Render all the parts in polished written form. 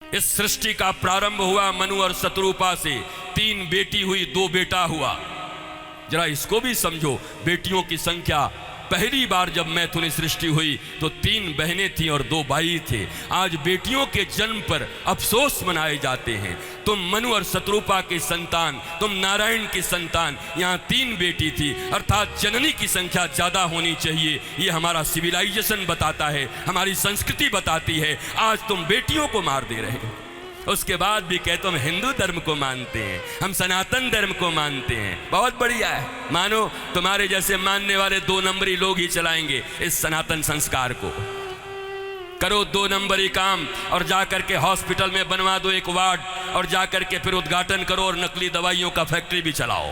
इस सृष्टि का प्रारंभ हुआ मनु और शत्रुपा से, 3 बेटी हुई 2 बेटा हुआ। जरा इसको भी समझो, बेटियों की संख्या पहली बार जब मैथुनी सृष्टि हुई तो 3 बहनें थीं और 2 भाई थे। आज बेटियों के जन्म पर अफसोस मनाए जाते हैं। तुम मनु और शत्रुपा की संतान, तुम नारायण की संतान, यहाँ 3 बेटी थी, अर्थात जननी की संख्या ज्यादा होनी चाहिए। ये हमारा सिविलाइजेशन बताता है, हमारी संस्कृति बताती है। आज तुम बेटियों को मार दे रहे हो। उसके बाद भी कहते हम हिंदू धर्म को मानते हैं, हम सनातन धर्म को मानते हैं। बहुत बढ़िया है, मानो। तुम्हारे जैसे मानने वाले 2 नंबरी लोग ही चलाएंगे इस सनातन संस्कार को। करो 2 नंबरी काम और जाकर के हॉस्पिटल में बनवा दो एक वार्ड, और जाकर के फिर उद्घाटन करो और नकली दवाइयों का फैक्ट्री भी चलाओ।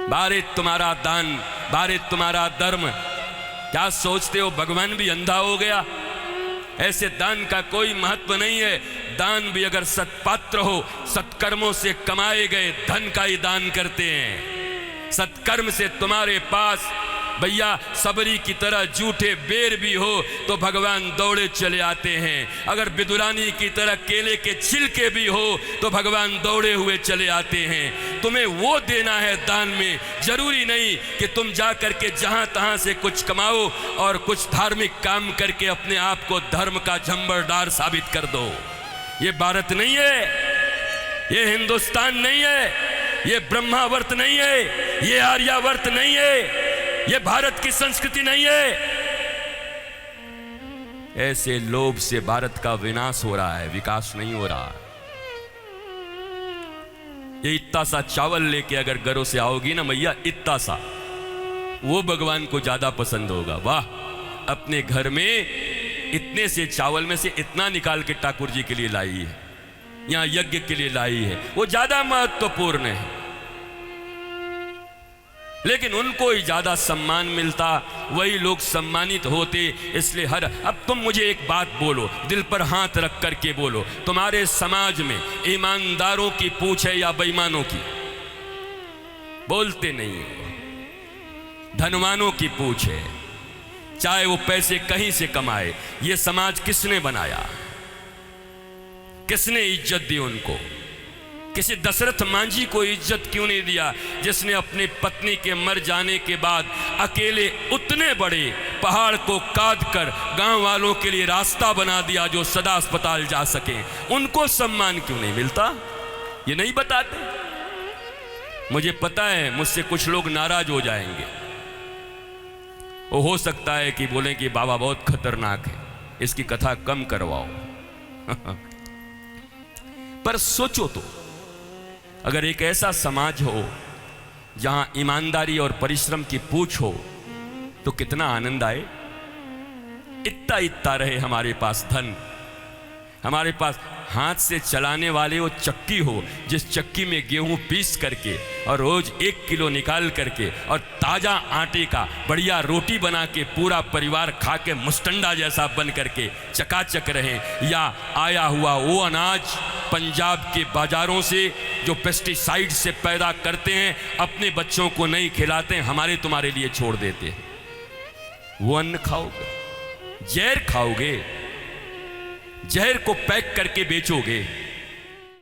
भारत तुम्हारा दान, भारत तुम्हारा धर्म। क्या सोचते हो भगवान भी अंधा हो गया? ऐसे दान का कोई महत्व नहीं है। दान भी अगर सत्पात्र हो, सत्कर्मों से कमाए गए धन का ही दान करते हैं। सत्कर्म से तुम्हारे पास भैया सबरी की तरह झूठे बेर भी हो तो भगवान दौड़े चले आते हैं। अगर बिदुलानी की तरह केले के छिलके भी हो तो भगवान दौड़े हुए चले आते हैं। तुम्हें वो देना है दान में, जरूरी नहीं कि तुम जाकर के जहां तहां से कुछ कमाओ और कुछ धार्मिक काम करके अपने आप को धर्म का झंबरदार साबित कर दो। ये भारत नहीं है, ये हिंदुस्तान नहीं है, ये ब्रह्मावर्त नहीं है, ये आर्यावर्त नहीं है, ये भारत की संस्कृति नहीं है। ऐसे लोभ से भारत का विनाश हो रहा है, विकास नहीं हो रहा। ये इतना सा चावल लेके अगर घरों से आओगी ना मैया, इतना सा, वो भगवान को ज्यादा पसंद होगा। वाह, अपने घर में इतने से चावल में से इतना निकाल के ठाकुर जी के लिए लाई है, यहां यज्ञ के लिए लाई है, वो ज्यादा महत्वपूर्ण है। लेकिन उनको ही ज्यादा सम्मान मिलता, वही लोग सम्मानित होते। इसलिए अब तुम मुझे एक बात बोलो, दिल पर हाथ रख करके बोलो, तुम्हारे समाज में ईमानदारों की पूछ है या बेईमानों की? बोलते नहीं हो। धनवानों की पूछ है, चाहे वो पैसे कहीं से कमाए। ये समाज किसने बनाया? किसने इज्जत दी उनको? किसी दशरथ मांझी को इज्जत क्यों नहीं दिया, जिसने अपनी पत्नी के मर जाने के बाद अकेले उतने बड़े पहाड़ को काट कर गांव वालों के लिए रास्ता बना दिया जो सदा अस्पताल जा सके? उनको सम्मान क्यों नहीं मिलता? ये नहीं बताते। मुझे पता है मुझसे कुछ लोग नाराज हो जाएंगे। वो हो सकता है कि बोलें कि बाबा बहुत खतरनाक है, इसकी कथा कम करवाओ। पर सोचो तो, अगर एक ऐसा समाज हो जहां ईमानदारी और परिश्रम की पूछ हो तो कितना आनंद आए। इतना इतना रहे हमारे पास धन, हमारे पास हाथ से चलाने वाले वो चक्की हो, जिस चक्की में गेहूं पीस करके और रोज 1 किलो निकाल करके और ताजा आटे का बढ़िया रोटी बना के पूरा परिवार खा के मुस्टंडा जैसा बन करके चकाचक रहे। या आया हुआ वो अनाज पंजाब के बाजारों से जो पेस्टिसाइड से पैदा करते हैं, अपने बच्चों को नहीं खिलाते, हमारे तुम्हारे लिए छोड़ देते हैं। वो अन्न खाओगे, जहर खाओगे, जहर को पैक करके बेचोगे।